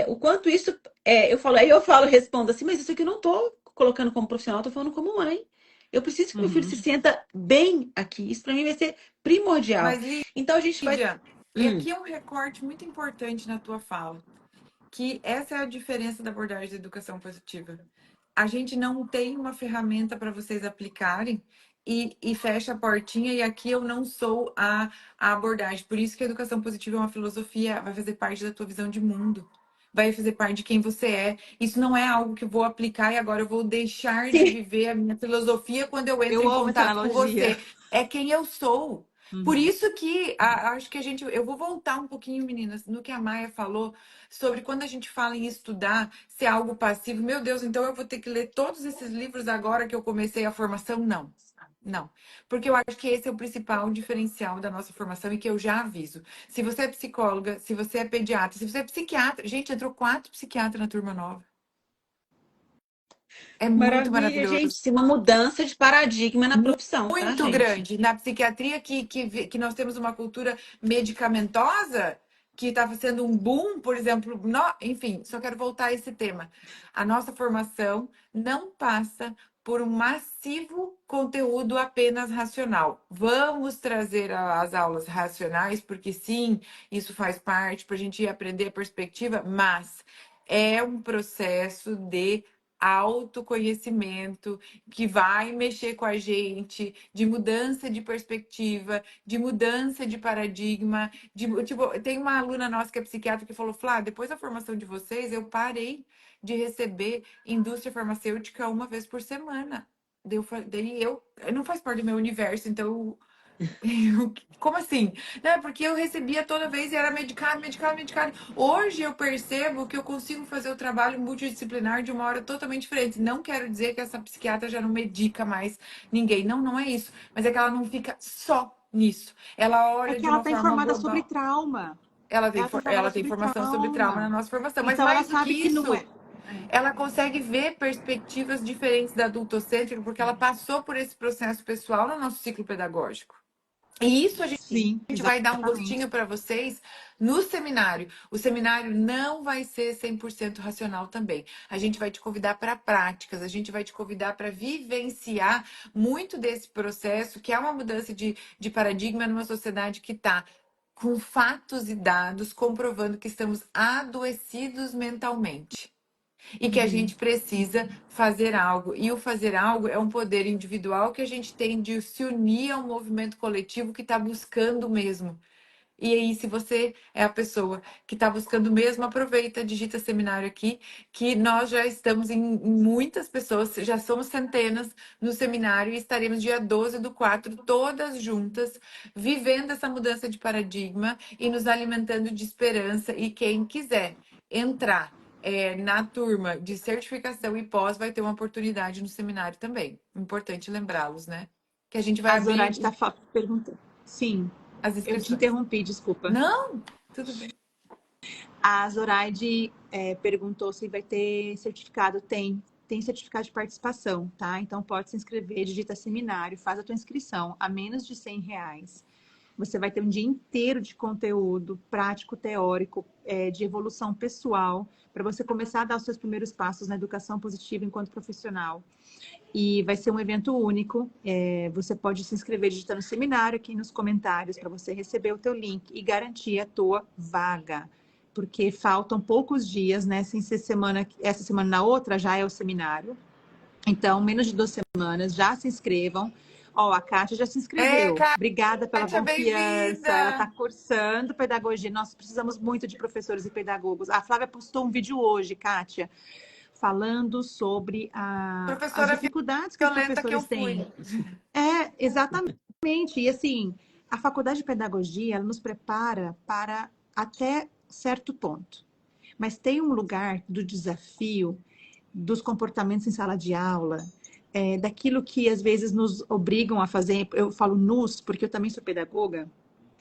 o quanto isso eu falo, respondo assim, mas isso aqui eu não estou colocando como profissional, estou falando como mãe. Eu preciso que meu filho Uhum. se sinta bem aqui. Isso para mim vai ser primordial. Mas, Então a gente vai. Lívia, e Hum, aqui é um recorte muito importante na tua fala, que essa é a diferença da abordagem da educação positiva. A gente não tem uma ferramenta para vocês aplicarem e fecha a portinha, e aqui eu não sou a abordagem. Por isso que a educação positiva é uma filosofia, vai fazer parte da tua visão de mundo. Vai fazer parte de quem você é. Isso não é algo que eu vou aplicar e agora eu vou deixar de viver a minha filosofia quando eu entro Eu em amo essa contato com analogia. você. É quem eu sou. Por Uhum. isso que acho que eu vou voltar um pouquinho, meninas, no que a Maia falou sobre quando a gente fala em estudar, ser algo passivo. Meu Deus, então eu vou ter que ler todos esses livros agora que eu comecei a formação? Não. Não, porque eu acho que esse é o principal diferencial da nossa formação e que eu já aviso. Se você é psicóloga, se você é pediatra, se você é psiquiatra, gente, entrou 4 psiquiatras na turma nova. É muito Maravilha, gente. maravilhoso. Isso é uma mudança de paradigma na profissão, tá, Muito gente? grande. Na psiquiatria, que nós temos uma cultura medicamentosa, que está sendo um boom, por exemplo. Enfim, só quero voltar a esse tema. A nossa formação não passa por um massivo conteúdo apenas racional. Vamos trazer as aulas racionais, porque sim, isso faz parte para a gente aprender a perspectiva, mas é um processo de autoconhecimento que vai mexer com a gente, de mudança de perspectiva, de mudança de paradigma. Tipo, tem uma aluna nossa que é psiquiatra que falou: Flá, depois da formação de vocês, eu parei de receber indústria farmacêutica uma vez por semana. Daí eu não faz parte do meu universo, então como assim? Não, porque eu recebia toda vez e era medicado, medicado, medicado. Hoje eu percebo que eu consigo fazer o trabalho multidisciplinar de uma hora totalmente diferente. Não quero dizer que essa psiquiatra já não medica mais ninguém. Não, não é isso. Mas é que ela não fica só nisso. Ela É olha que de ela uma está forma informada sobre global. trauma. Ela tem, Ela está informada ela tem sobre formação sobre trauma na trauma. nossa formação. Mas Então ela mais do que sabe que não isso, é. É. ela consegue ver perspectivas diferentes da adultocêntrica, porque ela passou por esse processo pessoal no nosso ciclo pedagógico. E isso a Sim, gente vai dar um exatamente. gostinho para vocês no seminário. O seminário não vai ser 100% racional também. A gente vai te convidar para práticas, a gente vai te convidar para vivenciar muito desse processo, que é uma mudança de paradigma numa sociedade que está com fatos e dados comprovando que estamos adoecidos mentalmente e que a Uhum. gente precisa fazer algo. E o fazer algo é um poder individual que a gente tem de se unir a um movimento coletivo que está buscando mesmo. E aí, se você é a pessoa que está buscando mesmo, aproveita, digita seminário aqui, que nós já estamos em muitas pessoas, já somos centenas no seminário e estaremos dia 12/4, todas juntas, vivendo essa mudança de paradigma e nos alimentando de esperança. E quem quiser entrar na turma de certificação e pós vai ter uma oportunidade no seminário também. Importante lembrá-los, né? Que a gente vai A abrir Zoraide está perguntando. Sim, as eu te inscrições. interrompi, desculpa. Não, tudo bem. A Zoraide perguntou se vai ter certificado. Tem certificado de participação, tá? Então pode se inscrever, digita seminário, faz a tua inscrição a menos de R$ 100. Você vai ter um dia inteiro de conteúdo prático, teórico, de evolução pessoal, para você começar a dar os seus primeiros passos na educação positiva enquanto profissional. E vai ser um evento único. Você pode se inscrever digitando seminário aqui nos comentários para você receber o teu link e garantir a tua vaga. Porque faltam poucos dias, né? Sem ser essa semana na outra já é o seminário. Então, menos de 2 semanas, já se inscrevam. Ó, a Kátia já se inscreveu. Obrigada pela Kátia, confiança. Ela está bem-vinda! cursando pedagogia. Nós precisamos muito de professores e pedagogos. A Flávia postou um vídeo hoje, Kátia, falando sobre as Professora dificuldades que os violenta que eu professores fui. têm. Exatamente. E assim, a faculdade de pedagogia, ela nos prepara para até certo ponto. Mas tem um lugar do desafio dos comportamentos em sala de aula, daquilo que às vezes nos obrigam a fazer. Eu falo nos, porque eu também sou pedagoga,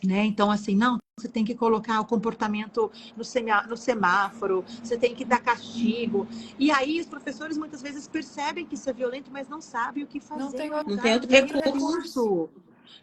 né? Então, assim, não, você tem que colocar o comportamento no semáforo, você tem que dar castigo. E aí os professores muitas vezes percebem que isso é violento, mas não sabem o que Não fazer tem no Não tem lugar outro do recurso. recurso.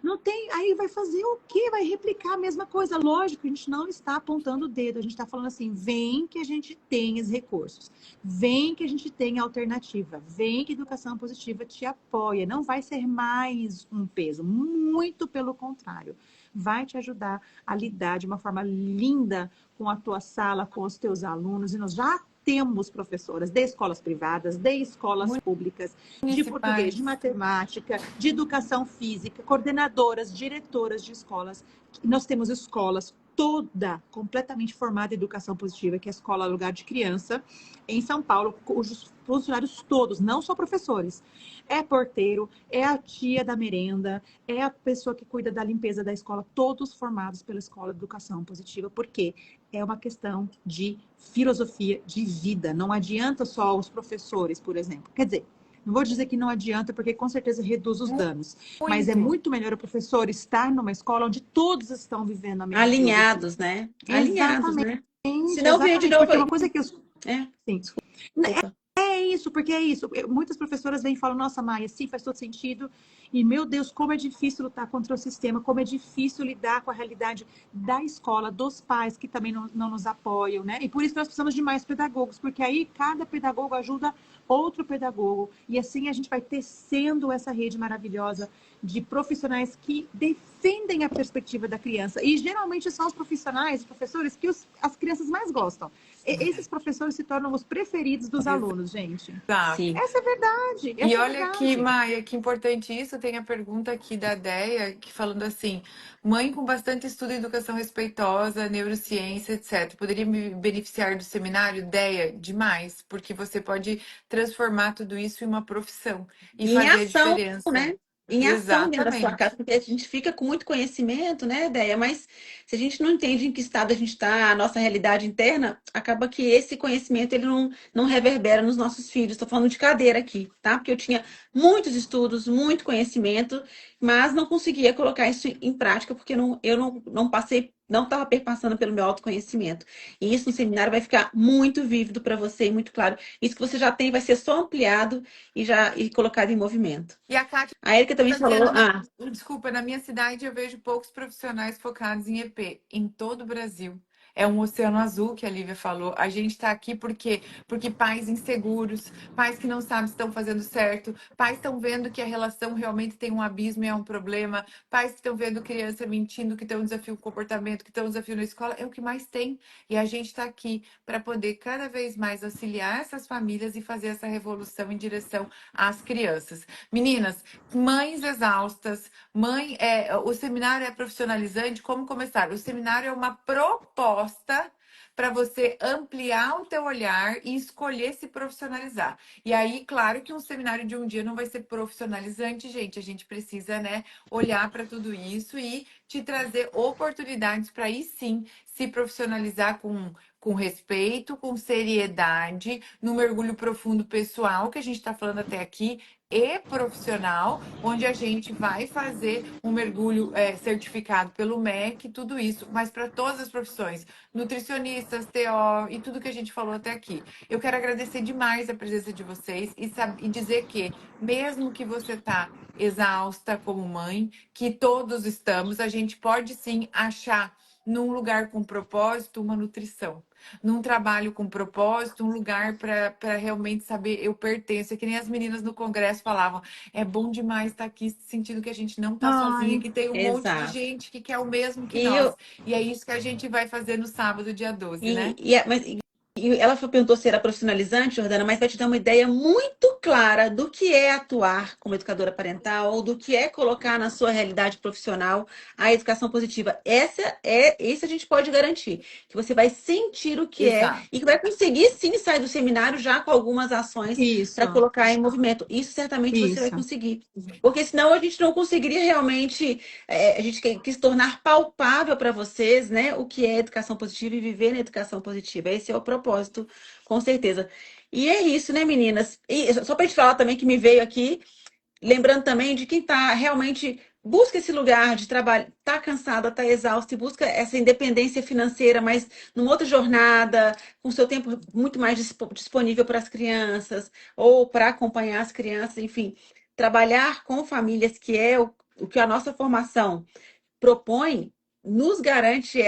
Não tem, aí vai fazer o quê? Vai replicar a mesma coisa. Lógico, a gente não está apontando o dedo, a gente está falando assim, vem que a gente tem os recursos, vem que a gente tem alternativa, vem que a educação positiva te apoia, não vai ser mais um peso, muito pelo contrário. Vai te ajudar a lidar de uma forma linda com a tua sala, com os teus alunos, e nós já temos professoras de escolas privadas, de escolas públicas, de português, de Municipais. matemática, de educação física, coordenadoras, diretoras de escolas. Nós temos escolas toda completamente formada em educação positiva, que é a Escola Lugar de Criança, em São Paulo, cujos funcionários todos, não só professores, é porteiro, é a tia da merenda, é a pessoa que cuida da limpeza da escola, todos formados pela Escola de Educação Positiva, porque é uma questão de filosofia de vida. Não adianta só os professores, por exemplo. Quer dizer, não vou dizer que não adianta, porque com certeza reduz os danos. Mas é Muito. muito melhor o professor estar numa escola onde todos estão vivendo a mesma filosofia. Alinhados, né? Alinhados, Exatamente, né? Se não veio de exatamente. novo. Porque uma coisa que os. É, Sim, desculpa. é isso, porque é isso. Muitas professoras vêm e falam, nossa, Maia, sim, faz todo sentido. E, meu Deus, como é difícil lutar contra o sistema, como é difícil lidar com a realidade da escola, dos pais que também não nos apoiam, né? E por isso nós precisamos de mais pedagogos, porque aí cada pedagogo ajuda outro pedagogo. E assim a gente vai tecendo essa rede maravilhosa de profissionais que defendem a perspectiva da criança. E geralmente são os profissionais, os professores, que as crianças mais gostam. Esses professores se tornam os preferidos dos alunos, gente. Exato. Sim. Essa é verdade. E Essa é olha aqui, verdade. Maia, que importante isso. Tem a pergunta aqui da Deia, que falando assim: mãe com bastante estudo em educação respeitosa, neurociência, etc. Poderia me beneficiar do seminário? Deia, demais, porque você pode transformar tudo isso em uma profissão e Em fazer a ação, diferença. né? Em ação dentro da sua casa, Exatamente. porque a gente fica com muito conhecimento, né, ideia, mas se a gente não entende em que estado a gente está, a nossa realidade interna, acaba que esse conhecimento ele não reverbera nos nossos filhos. Estou falando de cadeira aqui, tá? Porque eu tinha muitos estudos, muito conhecimento, mas não conseguia colocar isso em prática porque eu não passei, não estava perpassando pelo meu autoconhecimento. E isso no seminário vai ficar muito vívido para você e muito claro. Isso que você já tem vai ser só ampliado e colocado em movimento. E a Kátia A Erika também está dizendo, falou, desculpa, na minha cidade eu vejo poucos profissionais focados em EP, em todo o Brasil. É um oceano azul que a Lívia falou. A gente está aqui porque pais inseguros, pais que não sabem se estão fazendo certo, pais estão vendo que a relação realmente tem um abismo e é um problema, pais que estão vendo criança mentindo, que tem um desafio no comportamento, que tem um desafio na escola, é o que mais tem. E a gente está aqui para poder cada vez mais auxiliar essas famílias e fazer essa revolução em direção às crianças. Meninas, mães exaustas, o seminário é profissionalizante, como começar? O seminário é uma proposta para você ampliar o teu olhar e escolher se profissionalizar. E aí, claro que um seminário de um dia não vai ser profissionalizante, gente. A gente precisa, né, olhar para tudo isso e te trazer oportunidades para aí sim se profissionalizar com respeito, com seriedade, no mergulho profundo pessoal que a gente está falando até aqui e profissional, onde a gente vai fazer um mergulho certificado pelo MEC, tudo isso, mas para todas as profissões, nutricionistas, TO e tudo que a gente falou até aqui. Eu quero agradecer demais a presença de vocês e dizer que, mesmo que você tá exausta como mãe, que todos estamos, a gente gente pode sim achar num lugar com propósito uma nutrição, num trabalho com propósito, um lugar para realmente saber eu pertenço. É que nem as meninas no congresso falavam, é bom demais estar aqui sentindo que a gente não está sozinha, Ai, que tem um monte de Exato. gente que quer o mesmo que E nós. eu, E é isso que a gente vai fazer no sábado, dia 12, E, né? e, a- mas, e ela perguntou se era profissionalizante, Jordana, mas vai te dar uma ideia muito clara do que é atuar como educadora parental ou do que é colocar na sua realidade profissional a educação positiva. Esse a gente pode garantir, que você vai sentir o que é Exato, e que vai conseguir sim sair do seminário já com algumas ações para isso, colocar em movimento. Isso certamente você vai isso. conseguir. Porque senão a gente não conseguiria realmente a gente quis tornar palpável para vocês, né, o que é educação positiva e viver na educação positiva. Esse é o propósito, com certeza. E é isso, né, meninas? E só para a gente falar também que me veio aqui, lembrando também de quem está realmente busca esse lugar de trabalho, está cansada, está exausta e busca essa independência financeira, mas numa outra jornada, com seu tempo muito mais disponível para as crianças ou para acompanhar as crianças, enfim, trabalhar com famílias que é o que a nossa formação propõe nos garante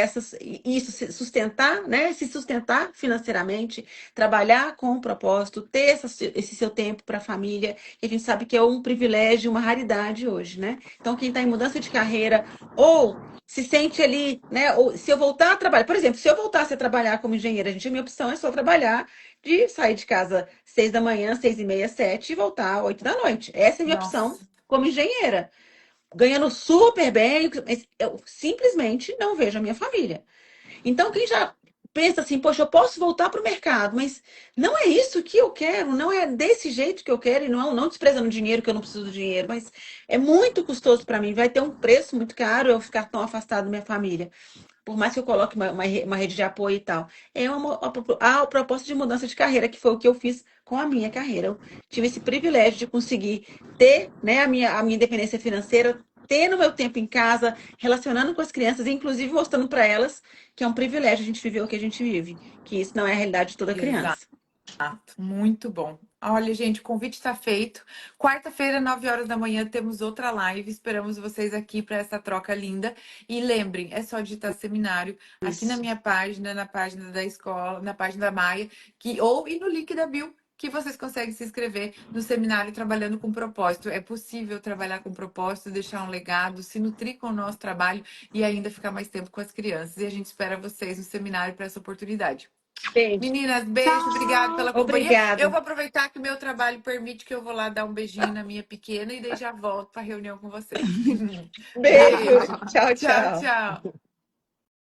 isso, sustentar, né? Se sustentar financeiramente, trabalhar com um propósito, ter esse seu tempo para a família, que a gente sabe que é um privilégio, uma raridade hoje, né? Então, quem está em mudança de carreira ou se sente ali, né? Ou se eu voltar a trabalhar, por exemplo, se eu voltasse a trabalhar como engenheira, a minha opção é só trabalhar de sair de casa 6 da manhã, 6h30, 7 e voltar 8 da noite. Essa é a minha opção nossa, como engenheira ganhando super bem, mas eu simplesmente não vejo a minha família. Então, quem já pensa assim, poxa, eu posso voltar para o mercado, mas não é isso que eu quero, não é desse jeito que eu quero, e não desprezando dinheiro, que eu não preciso do dinheiro, mas é muito custoso para mim, vai ter um preço muito caro eu ficar tão afastado da minha família. Por mais que eu coloque uma rede de apoio e tal. É a proposta de mudança de carreira, que foi o que eu fiz com a minha carreira. Eu tive esse privilégio de conseguir ter, né, a minha independência financeira, tendo meu tempo em casa, relacionando com as crianças, e inclusive mostrando para elas que é um privilégio a gente viver o que a gente vive, que isso não é a realidade de toda exato. criança. Muito bom. Olha, gente, o convite está feito. Quarta-feira, 9 horas da manhã, temos outra live. Esperamos vocês aqui para essa troca linda. E lembrem, é só digitar seminário aqui na Isso. minha página, na página da escola, na página da Maia, ou e no link da Bio, que vocês conseguem se inscrever no seminário Trabalhando com Propósito. É possível trabalhar com propósito, deixar um legado, se nutrir com o nosso trabalho e ainda ficar mais tempo com as crianças. E a gente espera vocês no seminário para essa oportunidade. Beijo. Meninas, beijo, obrigado Tchau! pela companhia. Eu Obrigada. vou aproveitar que o meu trabalho permite que eu vou lá dar um beijinho na minha pequena e daí já volto para a reunião com vocês. Beijo. Beijo. Tchau, Tchau, tchau. tchau.